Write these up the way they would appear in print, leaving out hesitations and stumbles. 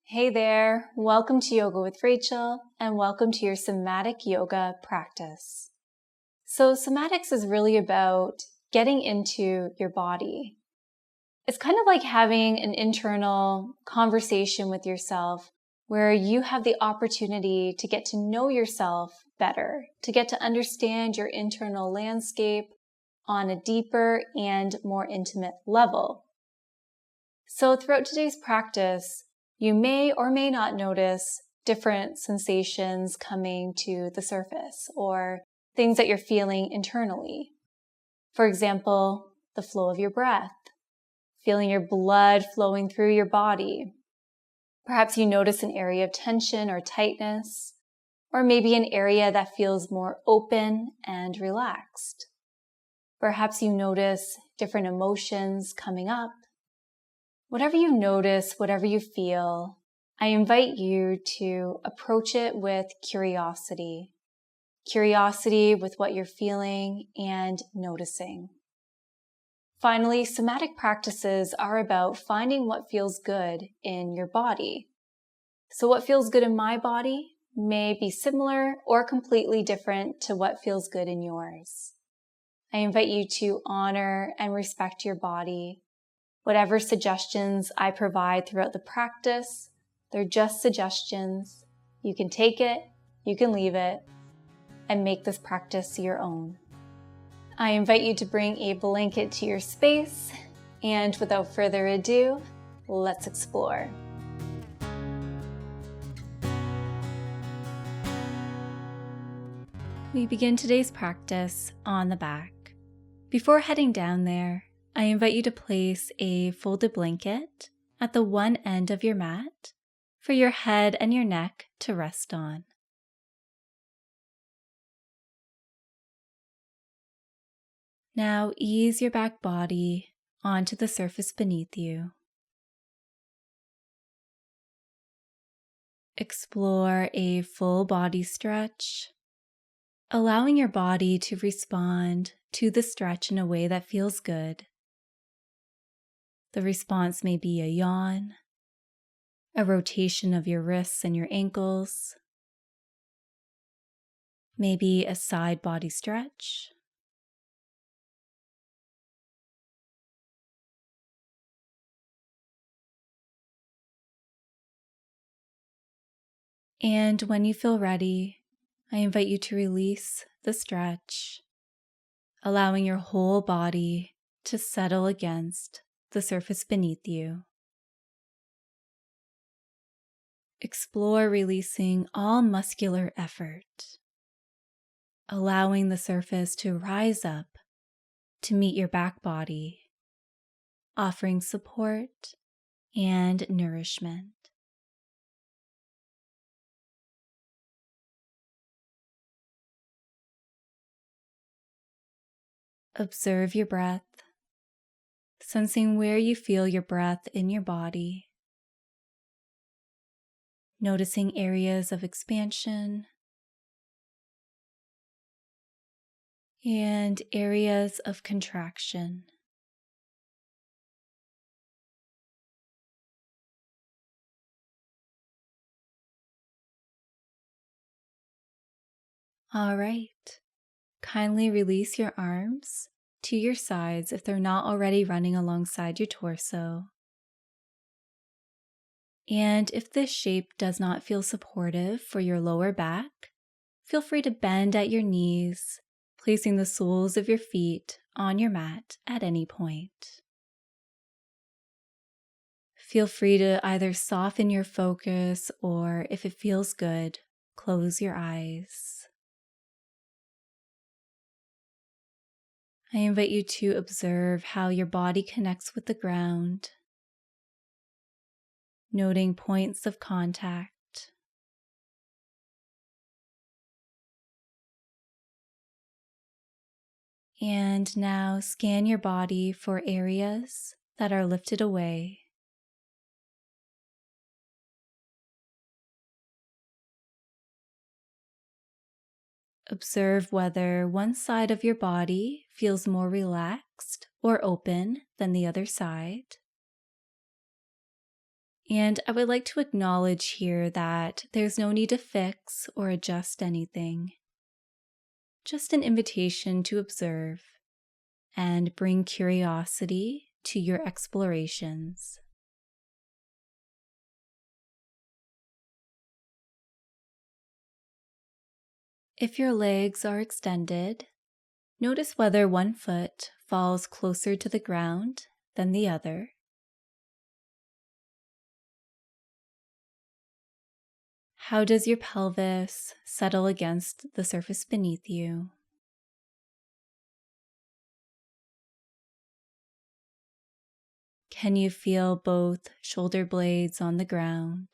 Hey there, welcome to Yoga with Rachel and welcome to your Somatic Yoga practice. So somatics is really about getting into your body. It's kind of like having an internal conversation with yourself where you have the opportunity to get to know yourself better, to get to understand your internal landscape on a deeper and more intimate level. So throughout today's practice, you may or may not notice different sensations coming to the surface or things that you're feeling internally. For example, the flow of your breath, feeling your blood flowing through your body. Perhaps you notice an area of tension or tightness, or maybe an area that feels more open and relaxed. Perhaps you notice different emotions coming up. Whatever you notice, whatever you feel, I invite you to approach it with curiosity. Curiosity with what you're feeling and noticing. Finally, somatic practices are about finding what feels good in your body. So what feels good in my body may be similar or completely different to what feels good in yours. I invite you to honor and respect your body. Whatever suggestions I provide throughout the practice, they're just suggestions. You can take it, you can leave it, and make this practice your own. I invite you to bring a blanket to your space, and without further ado, let's explore. We begin today's practice on the back. Before heading down there, I invite you to place a folded blanket at the one end of your mat for your head and your neck to rest on. Now ease your back body onto the surface beneath you. Explore a full body stretch, allowing your body to respond to the stretch in a way that feels good. The response may be a yawn, a rotation of your wrists and your ankles, maybe a side body stretch, and when you feel ready, I invite you to release the stretch, allowing your whole body to settle against the surface beneath you. Explore releasing all muscular effort, allowing the surface to rise up to meet your back body, offering support and nourishment. Observe your breath, sensing where you feel your breath in your body, noticing areas of expansion and areas of contraction. All right. Kindly release your arms to your sides if they're not already running alongside your torso. And if this shape does not feel supportive for your lower back, feel free to bend at your knees, placing the soles of your feet on your mat at any point. Feel free to either soften your focus or, if it feels good, close your eyes. I invite you to observe how your body connects with the ground, noting points of contact. And now scan your body for areas that are lifted away. Observe whether one side of your body feels more relaxed or open than the other side. And I would like to acknowledge here that there's no need to fix or adjust anything. Just an invitation to observe and bring curiosity to your explorations. If your legs are extended, notice whether one foot falls closer to the ground than the other. How does your pelvis settle against the surface beneath you? Can you feel both shoulder blades on the ground?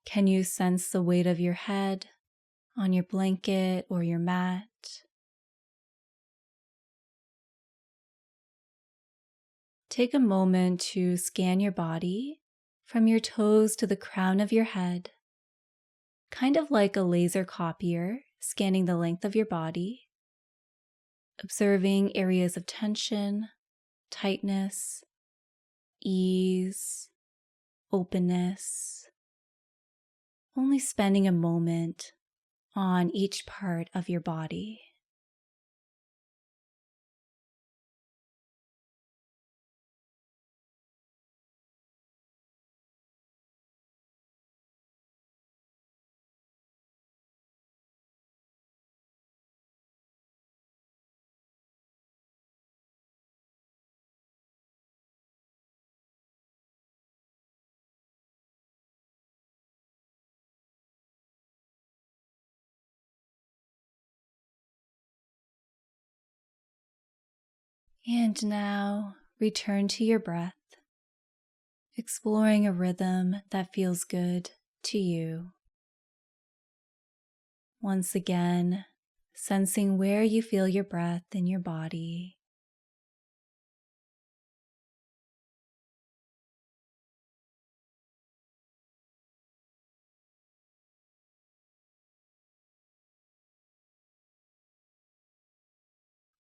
Can you sense the weight of your head on your blanket or your mat? Take a moment to scan your body from your toes to the crown of your head, kind of like a laser copier scanning the length of your body, observing areas of tension, tightness, ease, openness, only spending a moment on each part of your body. And now return to your breath, exploring a rhythm that feels good to you. Once again, sensing where you feel your breath in your body.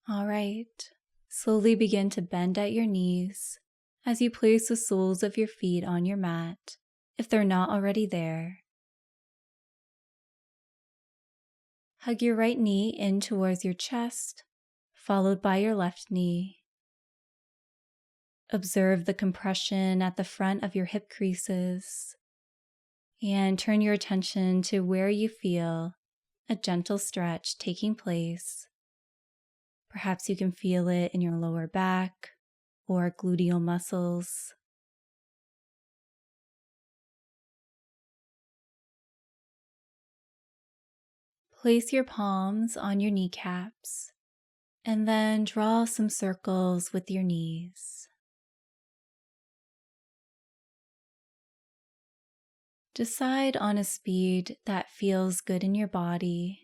All right, slowly begin to bend at your knees as you place the soles of your feet on your mat, if they're not already there. Hug your right knee in towards your chest, followed by your left knee. Observe the compression at the front of your hip creases, and turn your attention to where you feel a gentle stretch taking place. Perhaps you can feel it in your lower back or gluteal muscles. Place your palms on your kneecaps and then draw some circles with your knees. Decide on a speed that feels good in your body,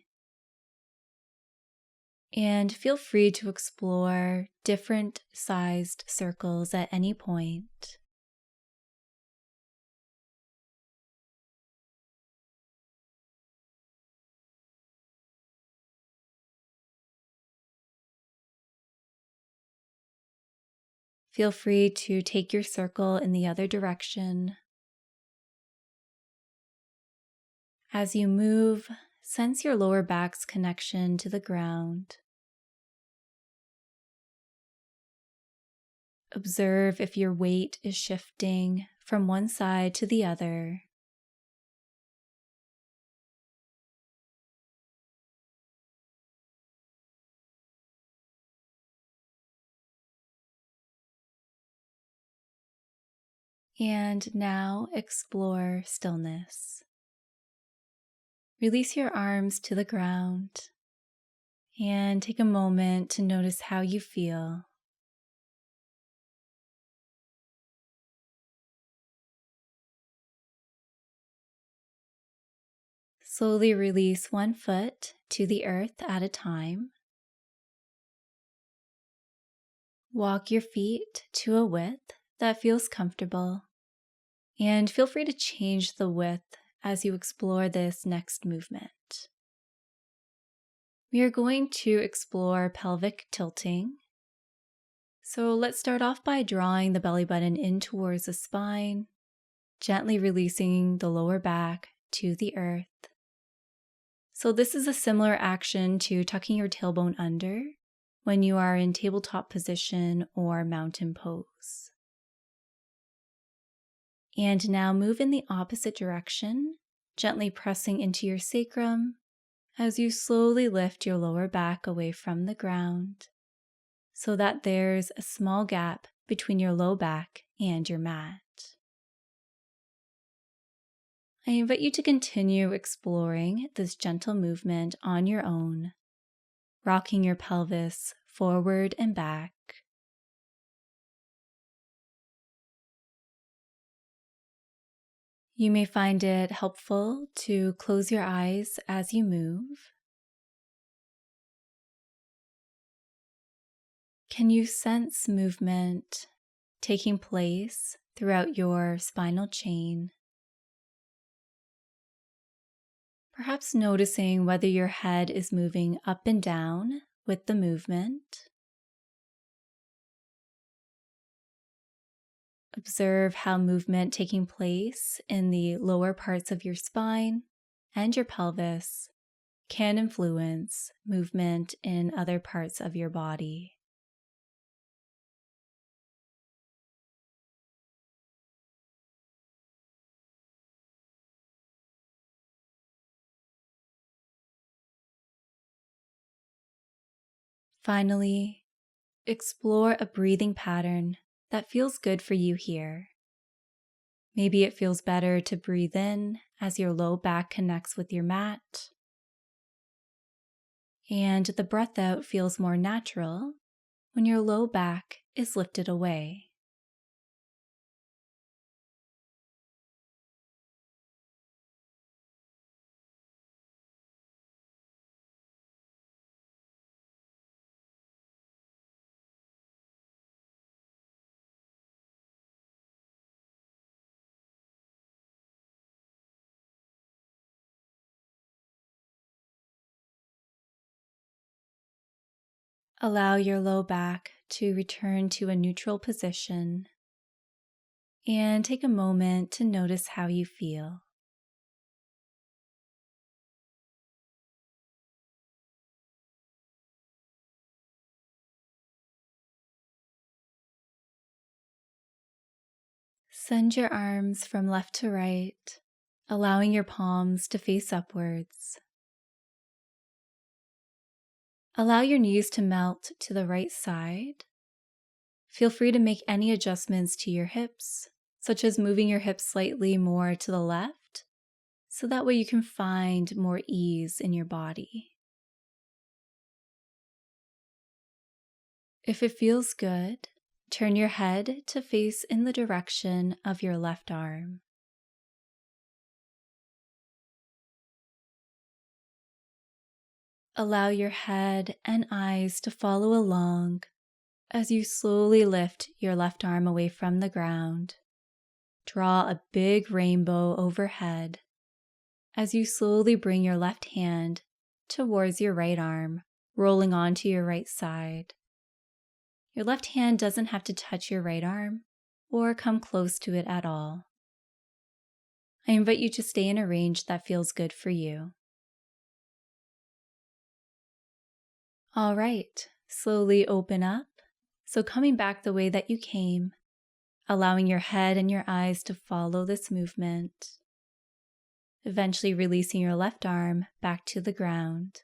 and feel free to explore different sized circles at any point. Feel free to take your circle in the other direction. As you move, sense your lower back's connection to the ground. Observe if your weight is shifting from one side to the other. And now explore stillness. Release your arms to the ground and take a moment to notice how you feel. Slowly release one foot to the earth at a time. Walk your feet to a width that feels comfortable, and feel free to change the width as you explore this next movement. We are going to explore pelvic tilting. So let's start off by drawing the belly button in towards the spine, gently releasing the lower back to the earth. So this is a similar action to tucking your tailbone under when you are in tabletop position or mountain pose. And now move in the opposite direction, gently pressing into your sacrum as you slowly lift your lower back away from the ground so that there's a small gap between your low back and your mat. I invite you to continue exploring this gentle movement on your own, rocking your pelvis forward and back. You may find it helpful to close your eyes as you move. Can you sense movement taking place throughout your spinal chain? Perhaps noticing whether your head is moving up and down with the movement. Observe how movement taking place in the lower parts of your spine and your pelvis can influence movement in other parts of your body. Finally, explore a breathing pattern that feels good for you here. Maybe it feels better to breathe in as your low back connects with your mat, and the breath out feels more natural when your low back is lifted away. Allow your low back to return to a neutral position and take a moment to notice how you feel. Send your arms from left to right, allowing your palms to face upwards. Allow your knees to melt to the right side. Feel free to make any adjustments to your hips, such as moving your hips slightly more to the left, so that way you can find more ease in your body. If it feels good, turn your head to face in the direction of your left arm. Allow your head and eyes to follow along as you slowly lift your left arm away from the ground. Draw a big rainbow overhead as you slowly bring your left hand towards your right arm, rolling onto your right side. Your left hand doesn't have to touch your right arm or come close to it at all. I invite you to stay in a range that feels good for you. All right, slowly open up. So coming back the way that you came, allowing your head and your eyes to follow this movement, eventually releasing your left arm back to the ground.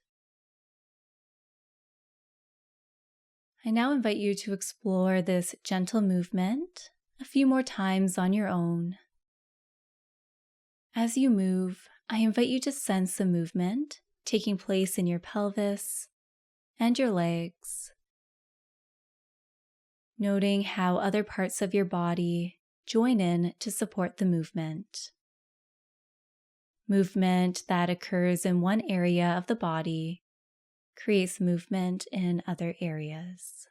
I now invite you to explore this gentle movement a few more times on your own. As you move, I invite you to sense the movement taking place in your pelvis and your legs, noting how other parts of your body join in to support the movement. Movement that occurs in one area of the body creates movement in other areas.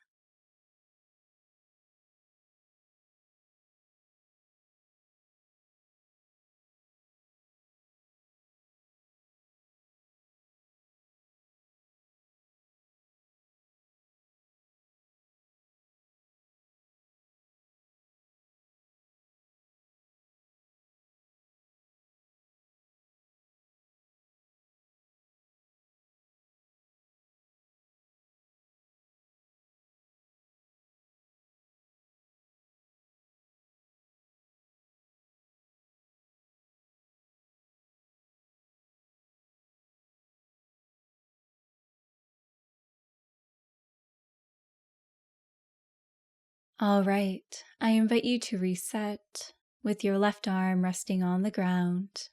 All right, I invite you to reset with your left arm resting on the ground.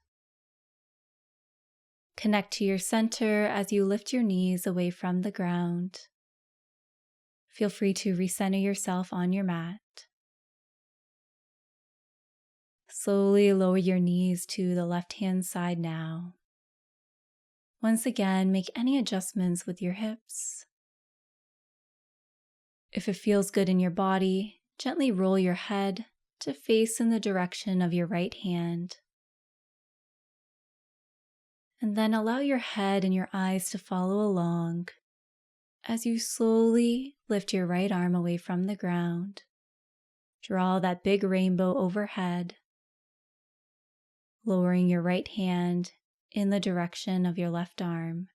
Connect to your center as you lift your knees away from the ground. Feel free to recenter yourself on your mat. Slowly lower your knees to the left-hand side now. Once again, make any adjustments with your hips. If it feels good in your body, gently roll your head to face in the direction of your right hand. And then allow your head and your eyes to follow along as you slowly lift your right arm away from the ground. Draw that big rainbow overhead, lowering your right hand in the direction of your left arm,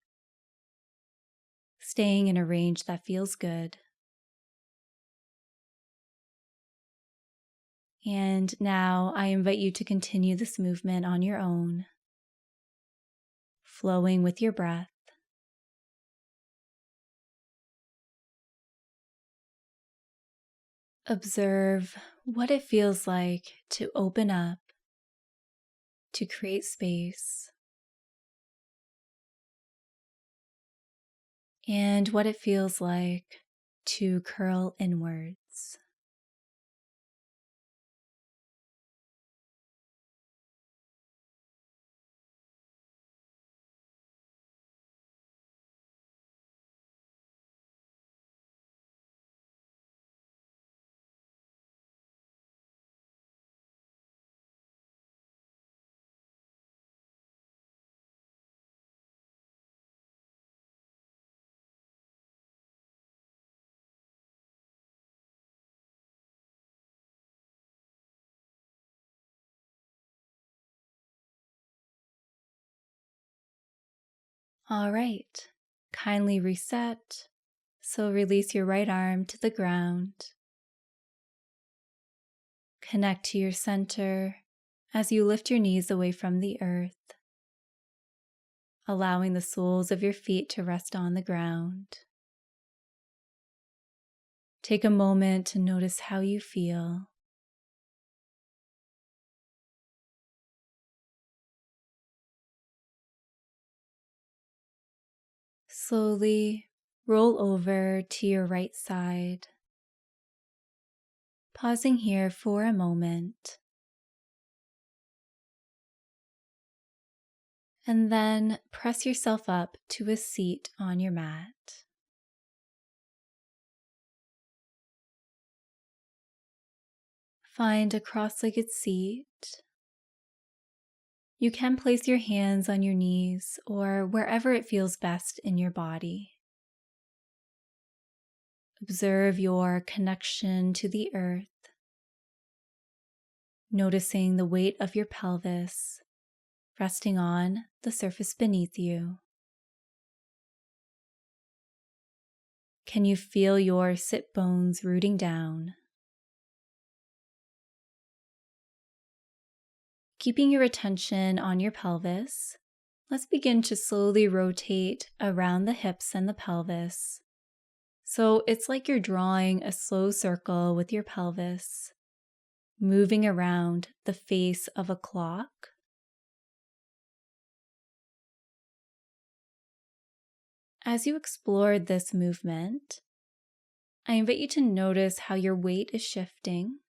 staying in a range that feels good. And now I invite you to continue this movement on your own, flowing with your breath. Observe what it feels like to open up, to create space, and what it feels like to curl inwards. All right, kindly reset. So release your right arm to the ground. Connect to your center as you lift your knees away from the earth, allowing the soles of your feet to rest on the ground. Take a moment to notice how you feel. Slowly roll over to your right side, pausing here for a moment, and then press yourself up to a seat on your mat. Find a cross-legged seat. You can place your hands on your knees or wherever it feels best in your body. Observe your connection to the earth, noticing the weight of your pelvis resting on the surface beneath you. Can you feel your sit bones rooting down? Keeping your attention on your pelvis, let's begin to slowly rotate around the hips and the pelvis. So it's like you're drawing a slow circle with your pelvis, moving around the face of a clock. As you explore this movement, I invite you to notice how your weight is shifting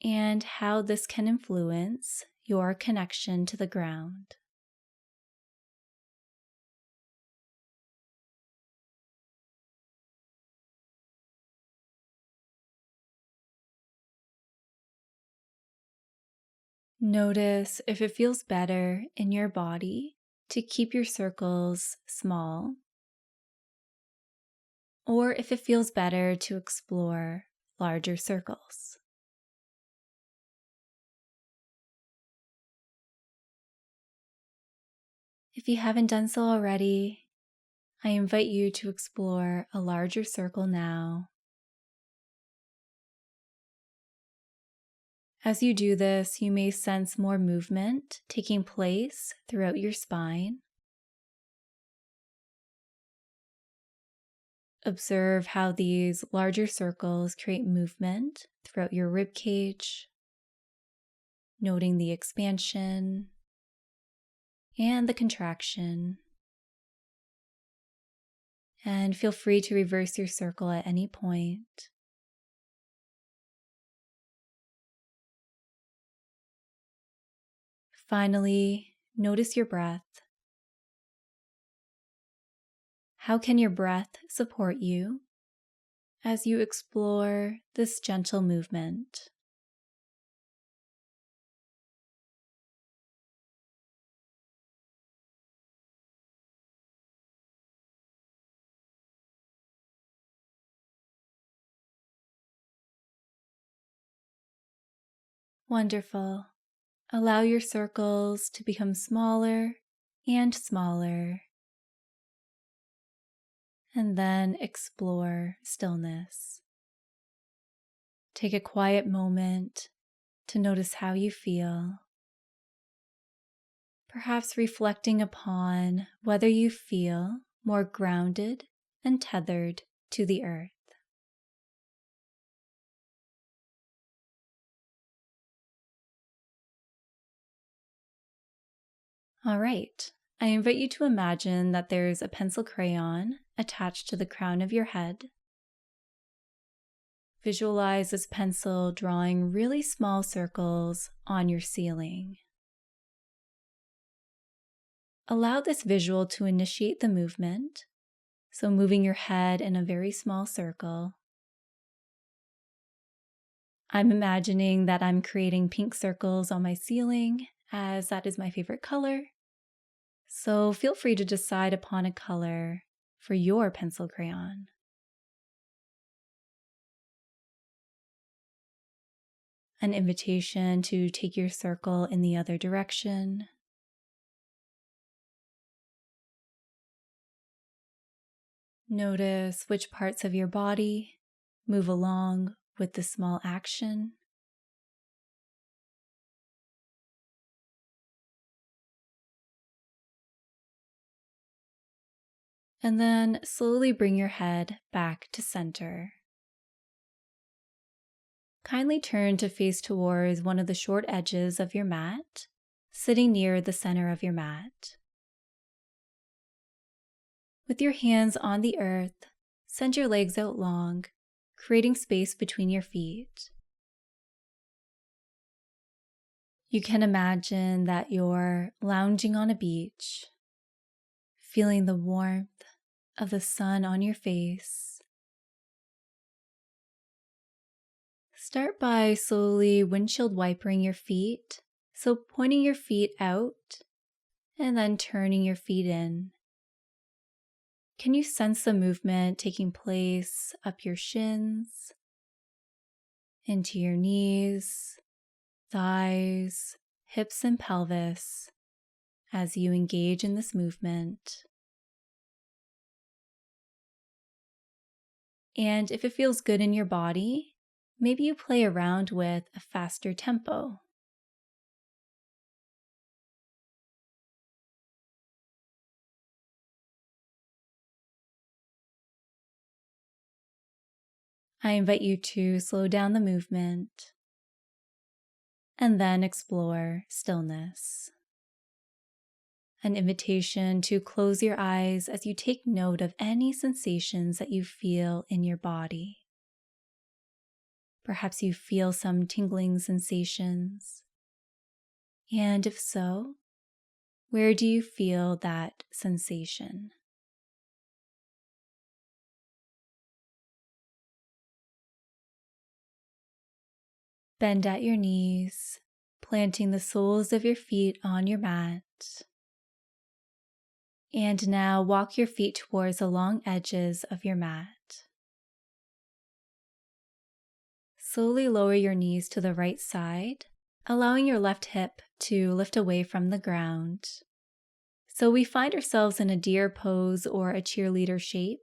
and how this can influence your connection to the ground. Notice if it feels better in your body to keep your circles small, or if it feels better to explore larger circles. If you haven't done so already, I invite you to explore a larger circle now. As you do this, you may sense more movement taking place throughout your spine. Observe how these larger circles create movement throughout your rib cage, noting the expansion and the contraction. And feel free to reverse your circle at any point. Finally, notice your breath. How can your breath support you as you explore this gentle movement? Wonderful. Allow your circles to become smaller and smaller, and then explore stillness. Take a quiet moment to notice how you feel, perhaps reflecting upon whether you feel more grounded and tethered to the earth. All right, I invite you to imagine that there's a pencil crayon attached to the crown of your head. Visualize this pencil drawing really small circles on your ceiling. Allow this visual to initiate the movement, so moving your head in a very small circle. I'm imagining that I'm creating pink circles on my ceiling, as that is my favorite color. So feel free to decide upon a color for your pencil crayon. An invitation to take your circle in the other direction. Notice which parts of your body move along with the small action. And then slowly bring your head back to center. Kindly turn to face towards one of the short edges of your mat, sitting near the center of your mat. With your hands on the earth, send your legs out long, creating space between your feet. You can imagine that you're lounging on a beach, feeling the warmth of the sun on your face. Start by slowly windshield wipering your feet, so pointing your feet out and then turning your feet in. Can you sense the movement taking place up your shins, into your knees, thighs, hips, and pelvis as you engage in this movement? And if it feels good in your body, maybe you play around with a faster tempo. I invite you to slow down the movement and then explore stillness. An invitation to close your eyes as you take note of any sensations that you feel in your body. Perhaps you feel some tingling sensations. And if so, where do you feel that sensation? Bend at your knees, planting the soles of your feet on your mat. And now walk your feet towards the long edges of your mat. Slowly lower your knees to the right side, allowing your left hip to lift away from the ground. So we find ourselves in a deer pose or a cheerleader shape.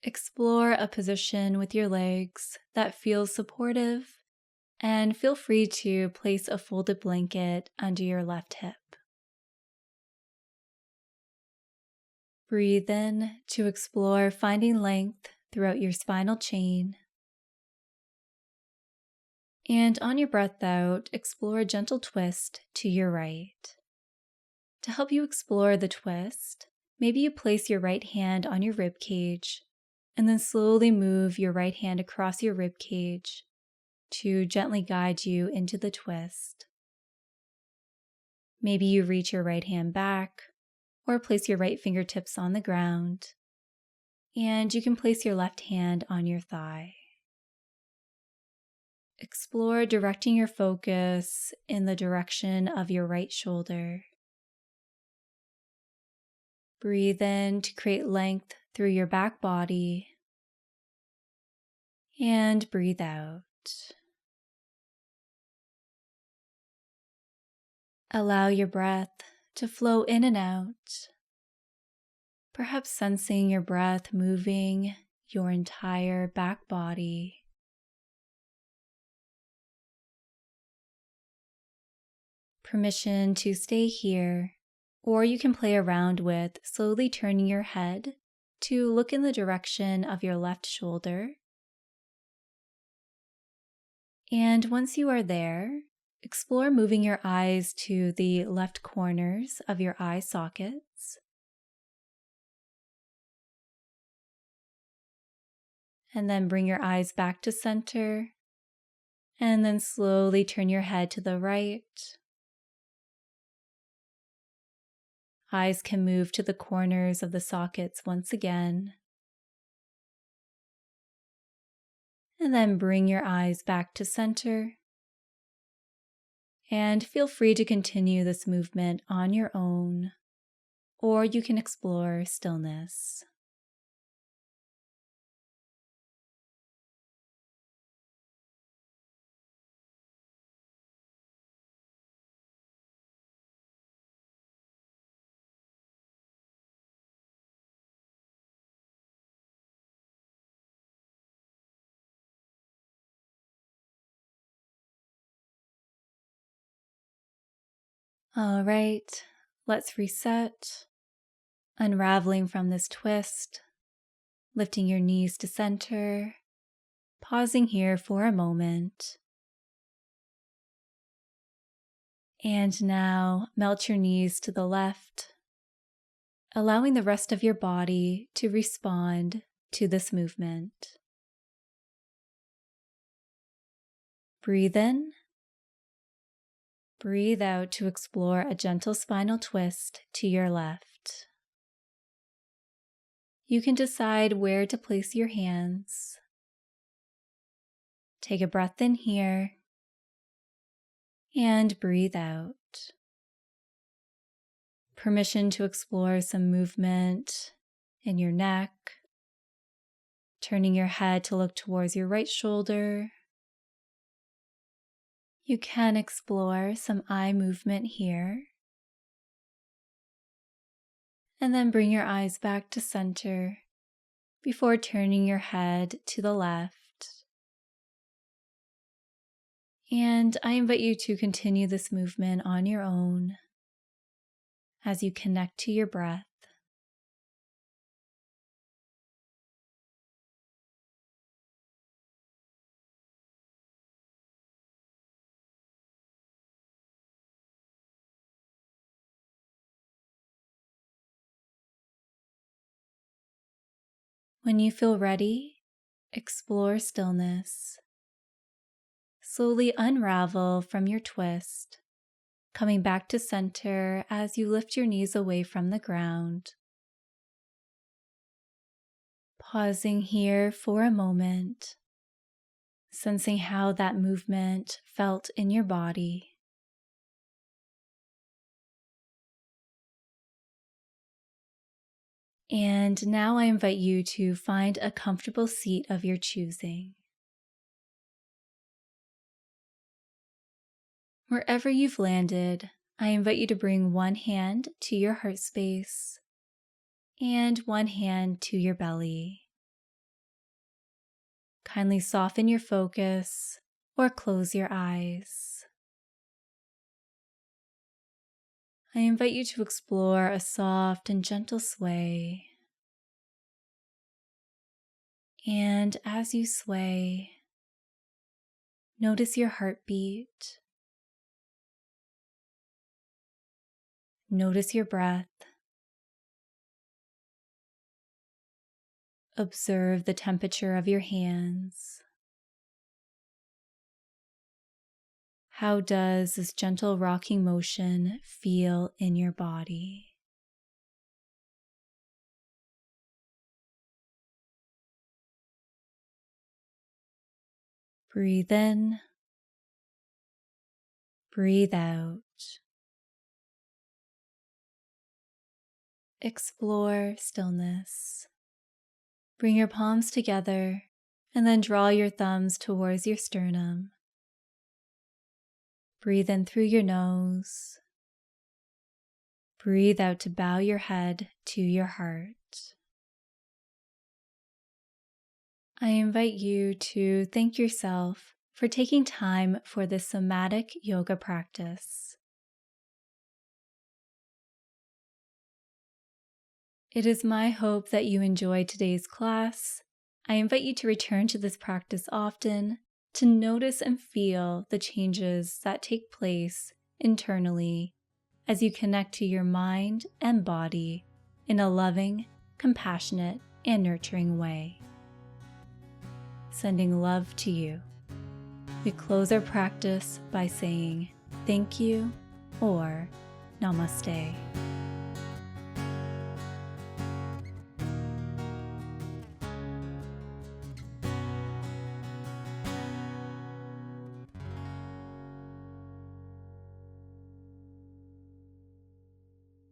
Explore a position with your legs that feels supportive, and feel free to place a folded blanket under your left hip. Breathe in to explore finding length throughout your spinal chain. And on your breath out, explore a gentle twist to your right. To help you explore the twist, maybe you place your right hand on your rib cage and then slowly move your right hand across your rib cage to gently guide you into the twist. Maybe you reach your right hand back or place your right fingertips on the ground, and you can place your left hand on your thigh. Explore directing your focus in the direction of your right shoulder. Breathe in to create length through your back body, and breathe out. Allow your breath to flow in and out, perhaps sensing your breath moving your entire back body. Permission to stay here, or you can play around with slowly turning your head to look in the direction of your left shoulder. And once you are there, explore moving your eyes to the left corners of your eye sockets. And then bring your eyes back to center. And then slowly turn your head to the right. Eyes can move to the corners of the sockets once again. And then bring your eyes back to center. And feel free to continue this movement on your own, or you can explore stillness. All right, let's reset, unraveling from this twist, lifting your knees to center, pausing here for a moment. And now melt your knees to the left, allowing the rest of your body to respond to this movement. Breathe in. Breathe out to explore a gentle spinal twist to your left. You can decide where to place your hands. Take a breath in here and breathe out. Permission to explore some movement in your neck, turning your head to look towards your right shoulder. You can explore some eye movement here. And then bring your eyes back to center before turning your head to the left. And I invite you to continue this movement on your own as you connect to your breath. When you feel ready, explore stillness. Slowly unravel from your twist, coming back to center as you lift your knees away from the ground. Pausing here for a moment, sensing how that movement felt in your body. And now I invite you to find a comfortable seat of your choosing. Wherever you've landed, I invite you to bring one hand to your heart space and one hand to your belly. Kindly soften your focus or close your eyes. I invite you to explore a soft and gentle sway. And as you sway, notice your heartbeat. Notice your breath. Observe the temperature of your hands. How does this gentle rocking motion feel in your body? Breathe in, breathe out. Explore stillness. Bring your palms together and then draw your thumbs towards your sternum. Breathe in through your nose. Breathe out to bow your head to your heart. I invite you to thank yourself for taking time for this somatic yoga practice. It is my hope that you enjoyed today's class. I invite you to return to this practice often, to notice and feel the changes that take place internally as you connect to your mind and body in a loving, compassionate, and nurturing way. Sending love to you. We close our practice by saying thank you or namaste.